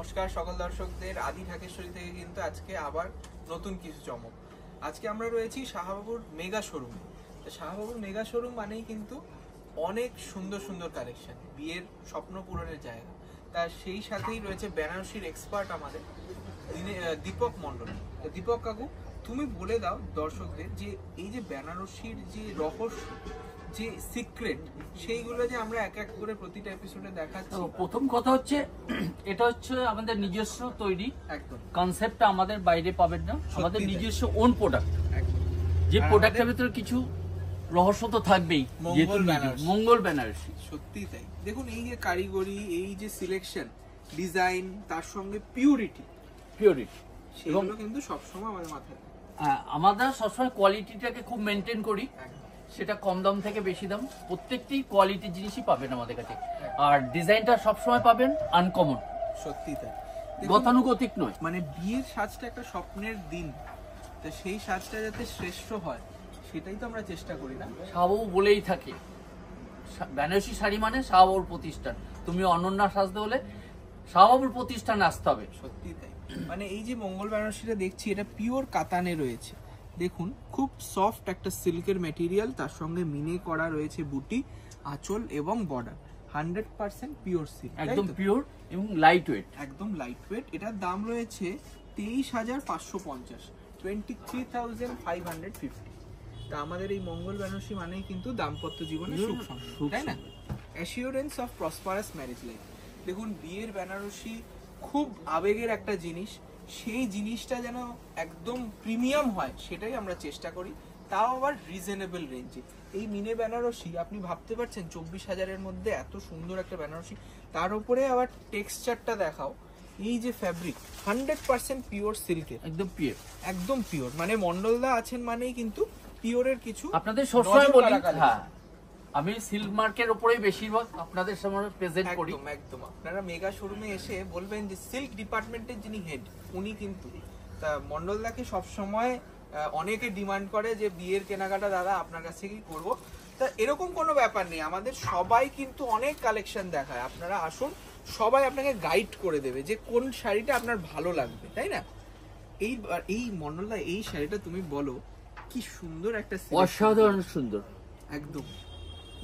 নমস্কার সকল দর্শকদের। আদি ঢাকেশ্বরী থেকে কিন্তু আজকে আবার নতুন কিছু চমক। আজকে আমরা রয়েছি শাহবাবুর মেগা শোরুমে। তো শাহবাবুর মেগা শোরুম মানেই কিন্তু অনেক সুন্দর সুন্দর কালেকশন, বিয়ের স্বপ্ন পূরণের জায়গা। তার সেই সাথেই রয়েছে বেনারসির এক্সপার্ট আমাদের দীপক মণ্ডল। তো দীপক কাকু, তুমি বলে দাও দর্শকদের যে এই যে বেনারসির যে রহস্য, যে সিক্রেট, সেইগুলো যে আমরা এক এক করে প্রতিটা এপিসোডে দেখাচ্ছি। প্রথম কথা হচ্ছে এটা হচ্ছে আমাদের নিজস্ব তৈরি, একদম কনসেপ্টটা আমাদের বাইরে পাবেন না, আমাদের নিজস্ব ওন প্রোডাক্ট। যে প্রোডাক্টের ভিতরে কিছু রহস্য তো থাকবেই, মঙ্গল বেনারসি। সত্যি তাই। দেখুন এই যে কারিগরি, এই যে সিলেকশন, ডিজাইন, তার সঙ্গে পিউরিটি সেগুলো কিন্তু সবসময় আমাদের মাথায়। হ্যাঁ, আমরা সবসময় কোয়ালিটিটাকে খুব মেনটেন করি, সেটা কম দাম থেকে বেশি দাম প্রত্যেকটি কোয়ালিটির জিনিসই পাবেন আমাদের কাছে। আর ডিজাইনটা সবসময় পাবেন আনকমন। সত্যি তাই, গতানুগতিক নয়। মানে বিয়ের সাজটা একটা স্বপ্নের দিন, তো সেই সাজটা যাতে শ্রেষ্ঠ হয় সেটাই তো আমরা চেষ্টা করি না। শাহবাবু বলেই থাকে বেনারসি শাড়ি মানে শাহবাবুর প্রতিষ্ঠান। তুমি অনন্যা সাজতে হলে শাহবাবুর প্রতিষ্ঠানে আসতে হবে। সত্যি তাই। মানে এই যে মঙ্গল বেনারসিটা দেখছি, এটা পিওর কাতানে রয়েছে। দেখুন খুব সফট একটা সিল্কের ম্যাটেরিয়াল, তার সঙ্গে মিনে করা রয়েছে বুটি, আঁচল এবং বর্ডার। 100% পিওর সিল্ক, একদম পিওর এবং লাইট ওয়েট। একদম লাইট ওয়েট। এটার দাম রয়েছে 23,550, 23,550। তা আমাদের এই মঙ্গল বেনারসি মানেই কিন্তু দাম্পত্য জীবনে সুখ সংসার, তাই না? Assurance of prosperous marriage life. দেখুন বিয়ের বেনারসি খুব আবেগের একটা জিনিস, সেই জিনিসটা যেন একদম প্রিমিয়াম হয় সেটাই আমরা চেষ্টা করি, তাও আবার রিজনেবল রেঞ্জে। এই মিনে বেনারসি আপনি ভাবতে পারছেন 24,000-এর মধ্যে এত সুন্দর একটা বেনারসি, তার উপরে আবার টেক্সচারটা দেখাও। এই যে ফ্যাব্রিক 100% পিওর সিল্কের, একদম পিওর। মানে মন্ডলদা আছেন মানেই কিন্তু পিওরের কিছু আপনাদের সবসময় বলি। হ্যাঁ, আমি সিল্ক মার্কের উপরেই বেশিরভাগ আপনাদের সামনে প্রেজেন্ট করি। একদম আপনারা মেগা শোরুমে এসে বলবেন যে সিল্ক ডিপার্টমেন্টের যিনি হেড উনি কিন্তু। তা মন্ডলদাকে সবসময় অনেকে ডিমান্ড করে যে বিয়ের কেনাকাটা দাদা আপনার কাছ থেকেই করবো। তা এরকম কোনো ব্যাপার নেই, আমাদের সবাই কিন্তু অনেক কালেকশন দেখায়। আপনারা আসুন, সবাই আপনাকে গাইড করে দেবে যে কোন শাড়িটা আপনার ভালো লাগবে, তাই না? এই মন্ডলদা, এই শাড়িটা তুমি বলো, কি সুন্দর একটা, অসাধারণ সুন্দর, একদম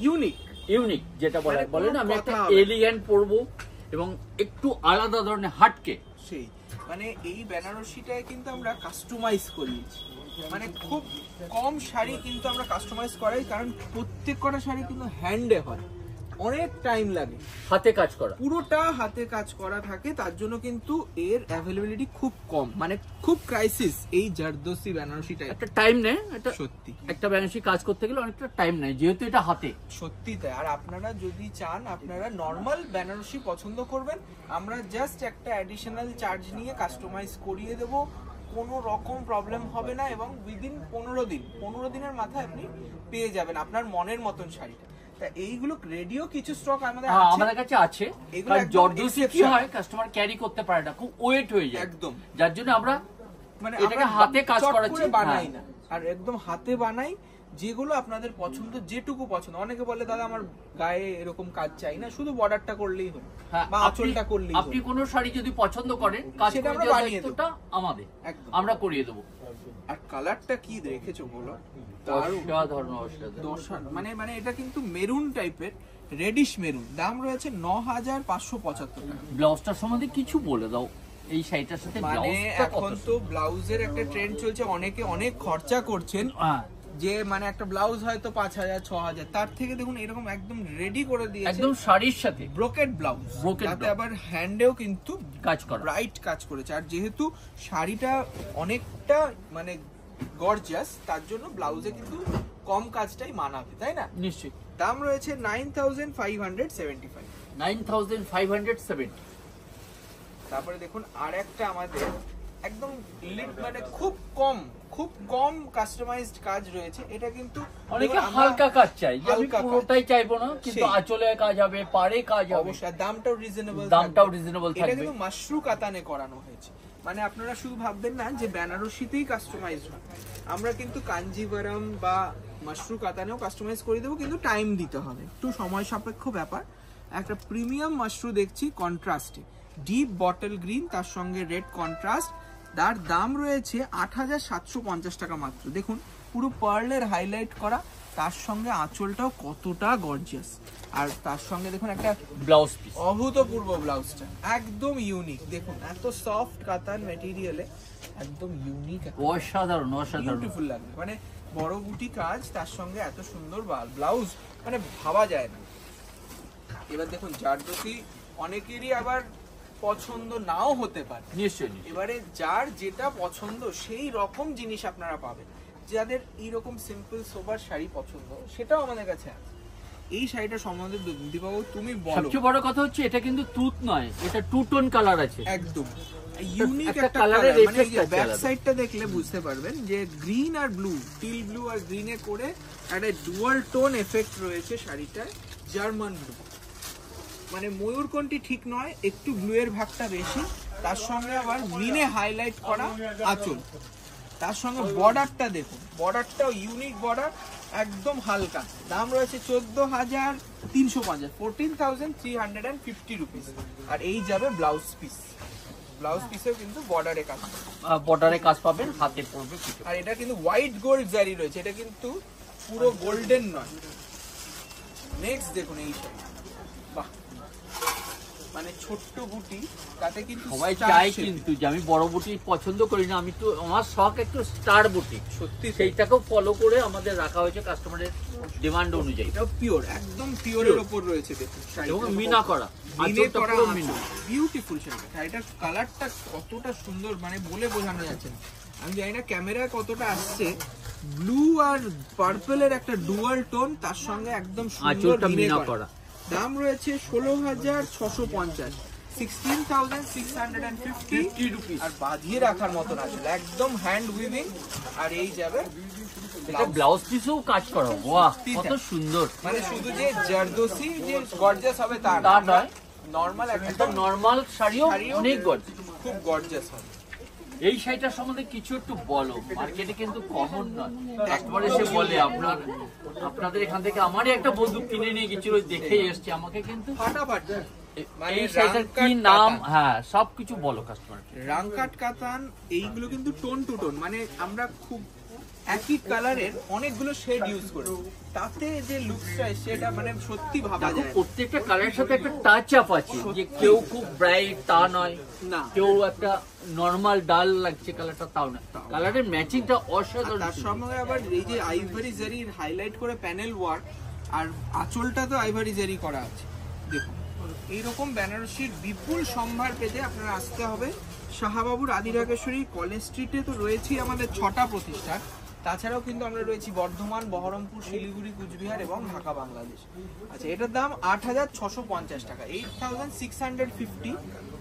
ইউনিক যেটা বলেন। আমি একটা এলিগেন্ট পরবো এবং একটু আলাদা ধরনের হাটকে। সেই মানে এই বেনারসিটায় কিন্তু আমরা কাস্টমাইজ করিয়েছি। মানে খুব কম শাড়ি কিন্তু আমরা কাস্টমাইজ করাই, কারণ প্রত্যেক কটা শাড়ি কিন্তু হ্যান্ডে হয়, অনেক টাইম লাগে, হাতে কাজ করা, পুরোটা হাতে কাজ করা থাকে। তার জন্য কিন্তু এর অ্যাভেলেবিলিটি খুব কম, মানে খুব ক্রাইসিস। এই জারদোসি বেনারসিটা একটা টাইম নেয়, এটা সত্যি একটা বেনারসি কাজ করতে গেলে অনেকটা টাইম নেয়, যেহেতু এটা হাতে। সত্যি তাই। আর আপনারা যদি চান আপনারা নর্মাল বেনারসি পছন্দ করবেন, আমরা জাস্ট একটা অ্যাডিশনাল চার্জ নিয়ে কাস্টমাইজ করিয়ে দেব, কোনো রকম প্রবলেম হবে না। এবং উইদিন 15 দিনের মাথায় আপনি পেয়ে যাবেন আপনার মনের মতন শাড়িটা। তা এইগুলো রেডিও কিছু স্টক আমাদের কাছে আছে। এগুলো জর্দোসি কি হয়, কাস্টমার ক্যারি করতে পারে না, খুব ওয়েট হয়ে যায় একদম, যার জন্য আমরা মানে এটাকে হাতে কাজ করাচ্ছি, বানাই না। আর একদম হাতে বানাই, যেগুলো আপনাদের পছন্দ, যেটুকু পছন্দ। অনেকে বলে দাদা আমার গায়ে এরকম কাজ চাই না, শুধু বর্ডারটা করলেই হয় বা আঁচলটা করলেই হয়। আপনি কোনো শাড়ি যদি পছন্দ করেন, সেটা আমরা বানিয়ে দেব, আমাদের আমরা করিয়ে দেব। আর কালারটা কি দেখেছো বলো, মানে এটা কিন্তু মেরুন টাইপের, রেডিশ মেরুন। দাম রয়েছে 9,575 টাকা। ব্লাউজটার সম্বন্ধে কিছু বলে দাও এই শাড়িটার সাথে। মানে এখন তো ব্লাউজের একটা ট্রেন্ড চলছে, অনেকে অনেক খরচা করছেন, যে মানে একটা ব্লাউজ হয়তো 5,000 6,000, তার থেকে দেখুন এরকম একদম রেডি করে দিয়েছে, একদম শাড়ির সাথে ব্রোকেড ব্লাউজ, তাতে আবার হ্যান্ডেও কিন্তু কাজ করা, ব্রাইট কাজ করেছে। আর যেহেতু শাড়িটা অনেকটা মানে গর্জিয়াস, তার জন্য ব্লাউজে কিন্তু কম কাজটাই মানাবে, তাই না? নিশ্চয়ই। দাম রয়েছে 9,575। 9,570। তারপরে দেখুন আর একটা আমাদের একদম মানে খুব কম কাস্টমাইজড কাজ রয়েছে। এটা কিন্তু অনেকে হালকা কাজ চাই, আমি পুরোটাই চাইবো না, কিন্তু আঁচলে কাজ হবে, পাড়ে কাজ হবে, অবশ্যই দামটাও রিজনেবল থাকবে। এটা কিন্তু মাশরু কাতানে করানো হয়েছে। মানে আপনারা শুধু ভাববেন না যে বেনারসিতেই কাস্টমাইজ হয়, আমরা কিন্তু কাঞ্জিভারম বা মাশরু কাতানেও কাস্টমাইজ করে দেবো, কিন্তু টাইম দিতে হবে, একটু সময় সাপেক্ষ ব্যাপার। একটা প্রিমিয়াম মাশরু দেখছি কন্ট্রাস্টে, ডিপ বটল গ্রিন, তার সঙ্গে রেড কন্ট্রাস্ট। তার দাম রয়েছে 8,750 টাকা মাত্র। দেখুন পুরো পার্লের হাইলাইট করা, তার সঙ্গে আঁচলটাও কতটা গর্জিয়াস, আর তার সঙ্গে দেখুন একটা ব্লাউজ পিস, অভূতপূর্ব ব্লাউজটা একদম ইউনিক। দেখুন এত সফট কাতান মেটেরিয়ালে একদম ইউনিক, অসাধারণ অসাধারণ, বিউটিফুল লাগবে। মানে বড় বুটি কাজ, তার সঙ্গে এত সুন্দর ব্লাউজ, মানে ভাবা যায় না। এবার দেখুন জারদোসি অনেকেরই আবার পছন্দ নাও হতে পারে, নিশ্চয়ই। এবারে যার যেটা পছন্দ সেই রকম জিনিস আপনারা পাবেন। যাদের এইরকম সিম্পল সোবার শাড়ি পছন্দ সেটাও আমাদের কাছে আছে। এই শাড়িটা সম্বন্ধে দীপাবু তুমি বলো। সবচেয়ে বড় কথা হচ্ছে এটা কিন্তু টুথ নয়, এটা টু টোন কালার আছে, একদম ইউনিক একটা একটা কালারের কালার। মানে effect আছে ব্যাক আলাদা। সাইডটা দেখলে বুঝতে পারবেন যে গ্রিন আর ব্লু, টিল ব্লু আর গ্রিনে করে একটা ডুয়াল টোন এফেক্ট রয়েছে শাড়িটায়, জার্মান ব্লু। মানে ময়ূরকণ্ঠী ঠিক নয়, একটু ব্লু এর ভাগটা বেশি, তার সঙ্গে আবার গ্রিনে হাইলাইট করা আঁচল, তার সঙ্গে বর্ডারটা দেখুন, বর্ডারটাও ইউনিক বর্ডার, একদম হালকা। দাম রয়েছে 14,350, 14,350 রুপিস। আর এই যাবে ব্লাউজ পিস, ব্লাউজ পিসেও কিন্তু বর্ডারে কাজ, বর্ডারে কাজ পাবেন, হাতে পড়বে কিছু। আর এটা কিন্তু হোয়াইট গোল্ড জারি রয়েছে, এটা কিন্তু পুরো গোল্ডেন নয়। নেক্সট দেখুন এই শাড়ি, বাহ, মানে ছোট্ট বুটি, তাতে কিন্তু সবাই star চায় shape। কিন্তু যে আমি বড় বুটি পছন্দ করি না, আমি তো আমার শখ একটু স্টার বুটি, সত্যি সেইটাকেও ফলো করে আমাদের রাখা হয়েছে কাস্টমারের ডিমান্ড অনুযায়ী। এটা পিওর, একদম পিওরের উপর রয়েছে দেখুন এবং শাড়িটা। মিনা করা, আঁচলটা পুরো মিনা। বিউটিফুল শাড়িটা, শাড়িটার কালারটা কতটা সুন্দর, মানে বলে বোঝানো যাচ্ছে না। আমি জানি না ক্যামেরায় কতটা আসছে, ব্লু আর পার্পলের একটা ডুয়াল টোন, তার সঙ্গে একদম সুন্দর আঁচলটা মিনে মিনা করা। করা। দাম রয়েছে 16,650, 16,650 রুপিস। আর বাঁধিয়ে রাখার মতন আছে, একদম হ্যান্ড উইভিং। আর এই যাবে এটা ব্লাউজ পিসেও কাজ করা, বাহ কত সুন্দর। মানে শুধু যে জারদোসি যে গর্জিয়াস হবে তা তা নয়, নরমাল একটা একদম নরমাল শাড়িও অনেক গর্জিয়াস। খুব গর্জিয়াস হবে। এই শাড়িটার সম্বন্ধে কিছু একটু বলো, মার্কেটে কিন্তু কমন নয়। একবার এসে বলে আপনাদের এখান থেকে আমারই একটা বন্ধু কিনে নিয়ে গেছিল, দেখে এসছে আমাকে, কিন্তু ফাটাফাটি মানে এই শাড়িটার কি রাংকাট নাম, কাতান। হ্যাঁ সবকিছু বলো কাস্টমার। রাংকাট কাতান এইগুলো কিন্তু টোন টু টোন, মানে আমরা খুব একই কালারের অনেকগুলো শেড ইউজ করি, তাতে যে লুকসটা সেটা মানে সত্যি ভাবা দেখো যায় না। প্রত্যেকটা কালারের সাথে একটা টাচ আপ আছে, যে কেউ খুব ব্রাইট তা নয়, না, কেউ একটা নরমাল ডাল লাগছে কালারটা তাও না, কালারের ম্যাচিংটা অসাধারণ। তার সঙ্গে আবার এই যে আইভরি জারির হাইলাইট করে প্যানেল ওয়ার্ক, আর আঁচলটা তো আইভরি জারি করা আছে। দেখুন এইরকম বেনারসির বিপুল সম্ভার পেতে আপনারা আসতে হবে শাহবাবুর আদিরাকেশ্বরী কলেজ স্ট্রিটে। তো রয়েছেই আমাদের 6টা প্রতিষ্ঠান, তাছাড়াও কিন্তু আমরা রয়েছি বর্ধমান, বহরমপুর, শিলিগুড়ি, কুচবিহার এবং ঢাকা, বাংলাদেশ। আচ্ছা, এটার দাম 8,650 টাকা, 8,650।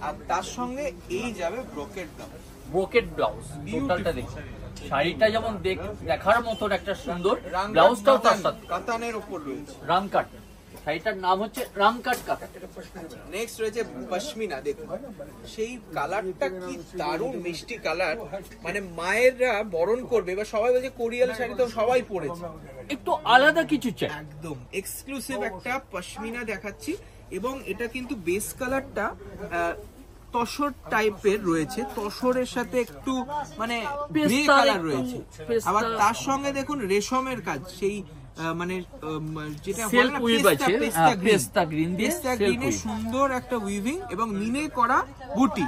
আর তার সঙ্গে এই যাবে ব্রোকেট দাম, ব্রোকেট ব্লাউজ, টোটালটা দেখি শাড়িটা যেমন দেখার মতন একটা সুন্দর, রাংকাট ব্লাউজটাও তার সাথে কাতানের ওপর রয়েছে। রামকাট, শাড়িটার নাম হচ্ছে রামকাট কাতান। নেক্সট রয়েছে পশমিনা। দেখুন সেই কালারটা কি দারুণ মিষ্টি কালার, মানে মায়েররা বরণ করবে বা সবাই বলছে কোরিয়াল শাড়ি তো সবাই পরেছে, একটু আলাদা কিছু চাই, একদম এক্সক্লুসিভ একটা পশমিনা দেখাচ্ছি। এবং এটা কিন্তু বেস কালারটা তসর টাইপের রয়েছে, তসরের সাথে একটু মানে গ্রে পেস্তা কালার একটু, রয়েছে। পেস্তা। আবার তার সঙ্গে দেখুন রেশমের কাজ, সেই মানে যেটা সেলফ উইভ আছে, পেস্তা গ্রিন দিয়ে পেস্তা সেলফ গ্রিনে উইভ। সুন্দর একটা উইভিং এবং মিনে করা বুটি,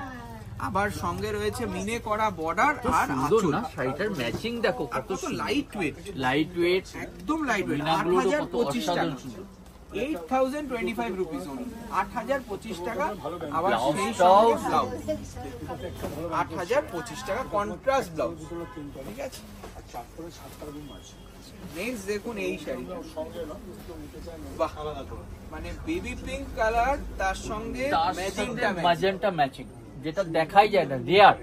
আবার সঙ্গে রয়েছে মিনে করা বর্ডার আর সুন্দর আঁচল। না শাড়িটার ম্যাচিং দেখো আর কত কত লাইট ওয়েট, লাইট ওয়েট, একদম লাইট ওয়েট। মিনাগুলো কত 8,025 অসাধারণ টাকা, সুন্দর। 8,025 রুপিস only, 8,025 টাকা। আবার সেই ব্লাউজটাও সঙ্গে ব্লাউজ 8,025 টাকা, কন্ট্রাস্ট ব্লাউজ, ঠিক আছে। নেক্সট দেখুন এই শাড়িটা, বাহ, মানে বেবি পিঙ্ক কালার, তার সঙ্গে ম্যাজেন্টা ম্যাচ। ম্যাজেন্টা ম্যাচিং, যেটা দেখাই যায় না, রেয়ার।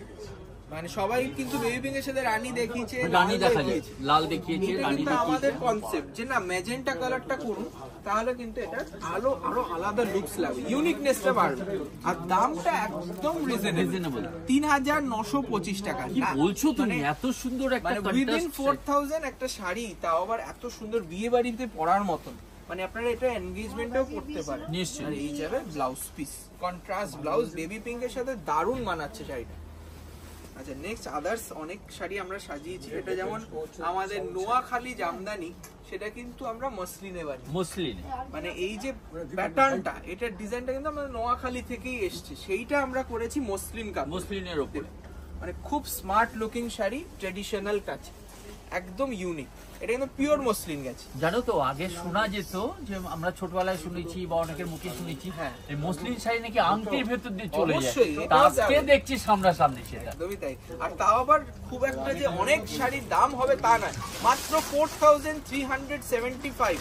মানে সবাই কিন্তু বেবি পিঙ্ক এর সাথে রানী দেখিয়েছে, রানী লাল দেখা যায়, দেখিয়েছে। লাল দেখিয়েছে, এটা রানী কিন্তু আমাদের দেখিয়েছে। কনসেপ্ট যে না ম্যাজেন্টা কালারটা করুন, তাহলে কিন্তু এটা আরো আলাদা লুকস লাগবে, ইউনিকনেসটা বাড়বে। আর দামটা একদম রিজনেবল, রিজনেবল। 3,925 টাকা। কি বলছো তুমি, এত সুন্দর একটা মানে উইদিন কন্ট্রাস্ট। 4,000 একটা শাড়ি, তাও আবার এত সুন্দর বিয়ে বাড়িতে পরার মতন, মানে আপনারা এটা এনগেজমেন্টেও করতে পারেন নিশ্চয়ই। আর এই যাবে blouse piece, contrast blouse, baby পিঙ্কের সাথে দারুণ মানাচ্ছে শাড়িটা। আচ্ছা নেক্সট আদার্স অনেক শাড়ি আমরা সাজিয়েছি, এটা যেমন আমাদের নোয়াখালী জামদানি, সেটা কিন্তু আমরা মসলিনে বানিয়েছি। মুসলিম মানে এই যে প্যাটার্নটা, এটার ডিজাইনটা কিন্তু আমাদের নোয়াখালী থেকেই এসছে, সেইটা আমরা করেছি মসলিন কাপড়। মুসলিনের উপরে মানে খুব smart looking sari, traditional touch, একদম ইউনিক। এটা কিন্তু পিওর মসলিন গেছে। জানো তো আগে শোনা যেত যে আমরা ছোটবেলায় শুনেছি বা অনেকের মুখে শুনেছি হ্যাঁ। এই মুসলিম শাড়ি নাকি আংটির ভেতর দিয়ে চলে যায়, অবশ্যই, তা এটাও আজকে যাবে। দেখছি সামনাসামনি সেটা। একদমই তাই। আর তাও আবার খুব একটা যে অনেক শাড়ির দাম হবে তা নয়, মাত্র 4375,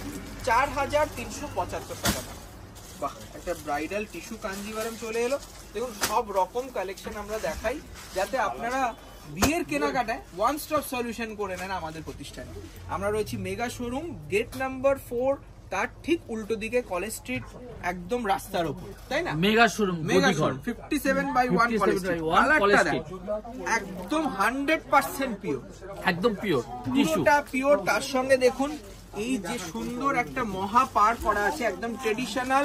4375 টাকা দাম। বাহ, একটা ব্রাইডাল টিস্যু কাঞ্জিভারম চলে এলো। দেখুন সব রকম কালেকশন আমরা দেখাই, যাতে আপনারা বিয়ের কেনাকাটায় ওয়ান স্টপ সলিউশন করে নেন আমাদের প্রতিষ্ঠানে। আমরা রয়েছি মেগা শোরুম, গেট নাম্বার 4, তার ঠিক উল্টো দিকে, কলেজ স্ট্রিট, একদম রাস্তার উপর, তাই না? Mega showroom mega Gadighar. Showroom 57/1 college street. 57/1 কালারটা কলেজ দেখো, একদম 100% পিওর, একদম পিওর টিস্যু। পুরোটা পিওর। তার সঙ্গে দেখুন এই যে সুন্দর একটা মহা পার করা আছে, একদম ট্রেডিশনাল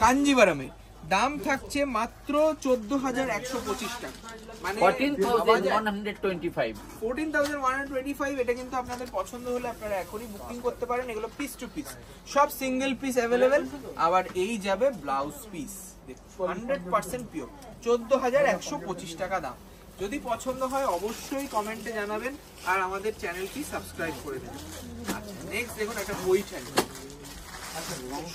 কাঞ্জিভারমে। দাম থাকছে মাত্র 14,125 টাকা, মানে 14,125। 14,125। এটা কিন্তু আপনাদের পছন্দ হলে আপনারা এখনই বুকিং করতে পারেন। এগুলো পিস টু পিস, সব সিঙ্গেল পিস অ্যাভেলেবেল। আবার এই যাবে ব্লাউজ পিস, 100% পিওর, 14,125 টাকা দাম। যদি পছন্দ হয় অবশ্যই কমেন্টে জানাবেন আর আমাদের চ্যানেলটি সাবস্ক্রাইব করে দেবেন। আচ্ছা নেক্সট দেখুন একটা বইটাই,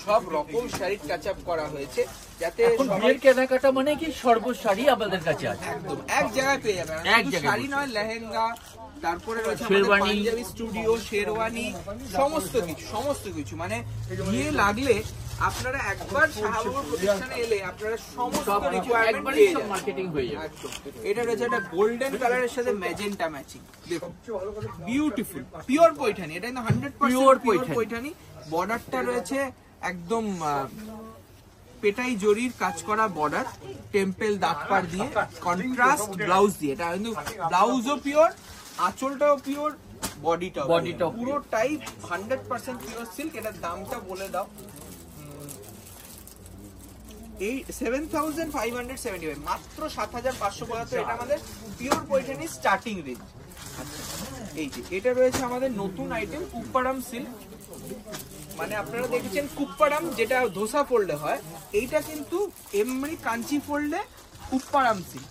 সব রকম শাড়ির টাচ আপ করা হয়েছে, যাতে এখন সবাই বিয়ের কেনাকাটা মানে কি সর্বশাড়ি আমাদের কাছে আছে। একদম এক জায়গায় পেয়ে যাবেন। এক শুধু জায়গায় শাড়ি নয়, লেহেঙ্গা, তারপরে রয়েছে আমাদের শেরওয়ানি। পাঞ্জাবি স্টুডিও, শেরওয়ানি, সমস্ত কিছু। মানে বিয়ে লাগলে আপনারা একবার শাহবাবুর প্রতিষ্ঠানে এলে আপনারা সমস্ত রিকোয়ারমেন্ট একবারই পেয়ে সব যাবেন। মার্কেটিং হয়ে যাবে। একদম। এটা রয়েছে একটা গোল্ডেন কালারের সাথে ম্যাজেন্টা ম্যাচিং, দেখুন বিউটিফুল পিওর পৈঠানি। এটা কিন্তু 100% Pure পিওর পৈঠানি। পৈঠানি। বর্ডারটা রয়েছে একদম পেটাই জরির কাজ করা বর্ডার, টেম্পল দাগপার দিয়ে, কন্ট্রাস্ট ব্লাউজ দিয়ে। এটা কিন্তু ব্লাউজও পিওর, আঁচলটাও পিওর, বডিটাও পুরোটাই 100% পিওর সিল্ক। এটার দামটা বলে দাও। এই 7,575, মাত্র 7,575। এটা আমাদের পিওর পৈঠানি স্টার্টিং রেঞ্জ। এই যে এটা রয়েছে আমাদের নতুন আইটেম, কুপ্পারাম সিল্ক। মানে আপনারা দেখেছেন কুপ্পারাম যেটা ধোসা ফোল্ডে হয়, এইটা কিন্তু এমনি কাঞ্চি ফোল্ডে কুপ্পারাম সিল্ক।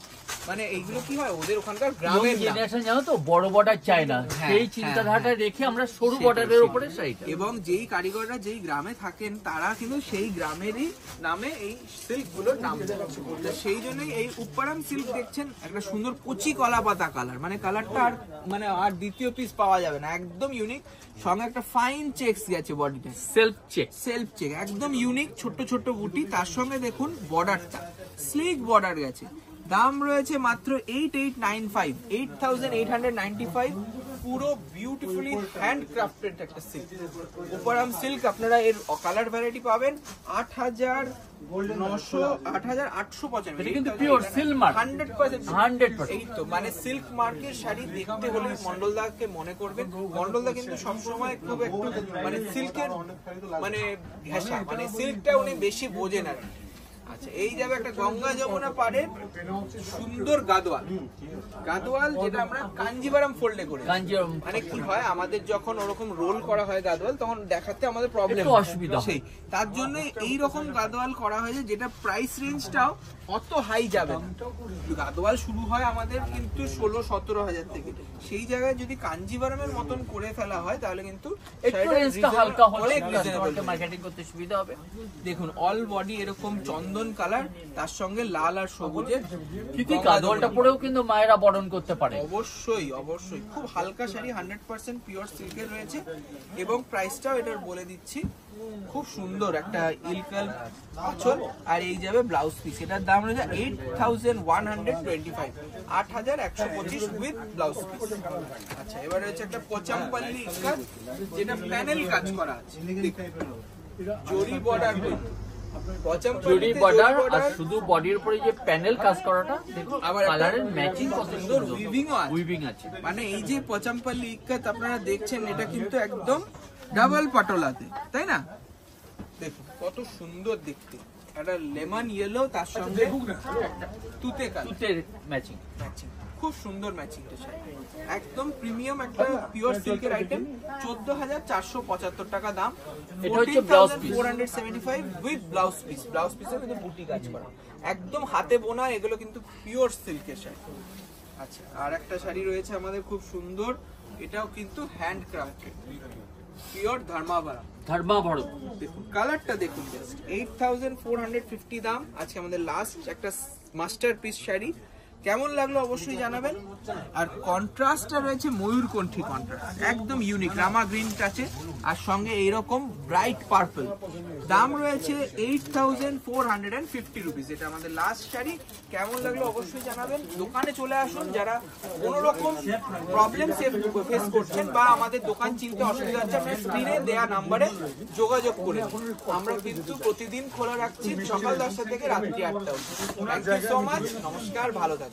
মানে এইগুলো কি হয় ওদের ওখানকার গ্রামের নাম। জেনারেশন জানো তো বড় বর্ডার চাই না, হ্যাঁ, সেই চিন্তাধারাটা রেখে আমরা সরু বর্ডারের উপরে শাড়িটা। এবং যেই কারিগররা যেই গ্রামে থাকেন তারা কিন্তু সেই গ্রামেরই নামে এই সিল্ক গুলোর নাম দেয়। তো সেই জন্যই এই উপ্পারাম সিল্ক দেখছেন, একটা সুন্দর কচি কলা পাতা কালার। মানে কালারটা আর মানে আর দ্বিতীয় পিস পাওয়া যাবে না, একদম ইউনিক। সঙ্গে একটা ফাইন চেকস গেছে বডিতে, সেলফ চেক। সেলফ চেক, একদম ইউনিক, ছোট্ট ছোট্ট বুটি। তার সঙ্গে দেখুন বর্ডারটা স্লিক বর্ডার গেছে। দাম রয়েছে মাত্র 8,895, পুরো বিউটিফুলি হ্যান্ডক্রাফটেড একটা সিল্ক, উপারাম সিল্ক। আপনারা এর কালার ভ্যারাইটি পাবেন 8,895। এটা কিন্তু পিওর সিল্ক মার্ক, 100%। 100%। এই তো মানে সিল্ক মার্কের শাড়ি দেখতে হলে মন্ডলদাকে মনে করবেন। মন্ডলদা কিন্তু সবসময় খুব একটু মানে সিল্কের মানে ঘেঁষা, মানে সিল্কটা উনি বেশি বোঝেন আর কি। আচ্ছা এই যাবে একটা গঙ্গা যমুনা পাড়ে সুন্দর গাদোয়াল, যেটা আমরা কাঞ্জিভারম ফোল্ডে করি। কাঞ্জিভারম মানে কি হয় আমাদের যখন ওরকম রোল করা হয় গাদোয়াল, তখন দেখাতে আমাদের প্রবলেম, একটু অসুবিধা সেই তার জন্য এই রকম গাদোয়াল করা হয়েছে, যেটা প্রাইস রেঞ্জটাও অত হাই যাবে না। গাদোয়াল শুরু হয় আমাদের কিন্তু 16-17 হাজার থেকে। সেই জায়গায় যদি কাঞ্জিভারমের মতন করে ফেলা হয় তাহলে কিন্তু একটু রেঞ্জটা হালকা হলে অনেক রিজনেবল মার্কেটিং করতে সুবিধা হবে। দেখুন অল বডি এরকম চন্দন কালার, তার সঙ্গে লাল আর সবুজের গাদোয়ালটা পরেও কিন্তু মায়েরা বরণ করতে পারে। অবশ্যই খুব হালকা শাড়ি, 100% পিওর সিল্কের রয়েছে। এবং প্রাইসটাও এটার বলে দিচ্ছি, খুব সুন্দর একটা ইলকাল আঁচল। আর এই যাবে ব্লাউজ পিস, এটার দাম রয়েছে 8,125, 8,125 উইথ ব্লাউজ পিস। আচ্ছা এবার রয়েছে একটা পচামপাল্লি ইক্কাত, যেটা প্যানেল কাজ করা আছে, জরি বর্ডার, জরি বর্ডার আর শুধু বডির উপরে যে প্যানেল কাজ করাটা দেখুন, আবার কালারের ম্যাচিং কত সুন্দর, উইভিং আছে। মানে এই যে পচামপাল্লি ইক্কাত আপনারা দেখছেন, এটা কিন্তু একদম ডাবল পাটোলাতে, তাই না? দেখুন কত সুন্দর দেখতে, একটা লেমন ইয়েলো তার সঙ্গে তুতে কালার, তুতের ম্যাচিং। ম্যাচিং খুব সুন্দর ম্যাচিংটা শাড়ি, একদম প্রিমিয়াম একটা পিওর সিল্কের আইটেম। 14,475 টাকা দাম। এটা হচ্ছে blouse piece, 475 with blouse piece. Blouse পিসের মধ্যে বুটি কাজ করা, একদম হাতে বোনা, এগুলো কিন্তু পিওর সিল্কের শাড়ি। আচ্ছা, আর একটা শাড়ি রয়েছে আমাদের খুব সুন্দর, এটাও কিন্তু হ্যান্ড ক্রাফটেড, পিওর ধর্মাবরম। দেখুন কালারটা দেখুন, জাস্ট 8,450 দাম। আজকে আমাদের লাস্ট একটা মাস্টারপিস শাড়ি, কেমন লাগলো অবশ্যই জানাবেন। আর কন্ট্রাস্টটা রয়েছে ময়ূরকণ্ঠী কন্ট্রাস্ট, একদম ইউনিক রামা গ্রিন টাচে, আর সঙ্গে এইরকম ব্রাইট পার্পল। দাম রয়েছে 8,450 রুপিস। এটা আমাদের লাস্ট শাড়ি, কেমন লাগলো অবশ্যই জানাবেন। দোকানে চলে আসুন যারা কোনো রকম প্রবলেম ফেস করছেন বা আমাদের দোকান চিনতে অসুবিধা হচ্ছে, আপনার স্ক্রিনে দেয়া নাম্বারে যোগাযোগ করে আমরা কিন্তু প্রতিদিন খোলা রাখছি সকাল 10টা থেকে রাত্রি 8টা অবধি। থ্যাংক ইউ সো মাচ, নমস্কার, ভালো থাকুন।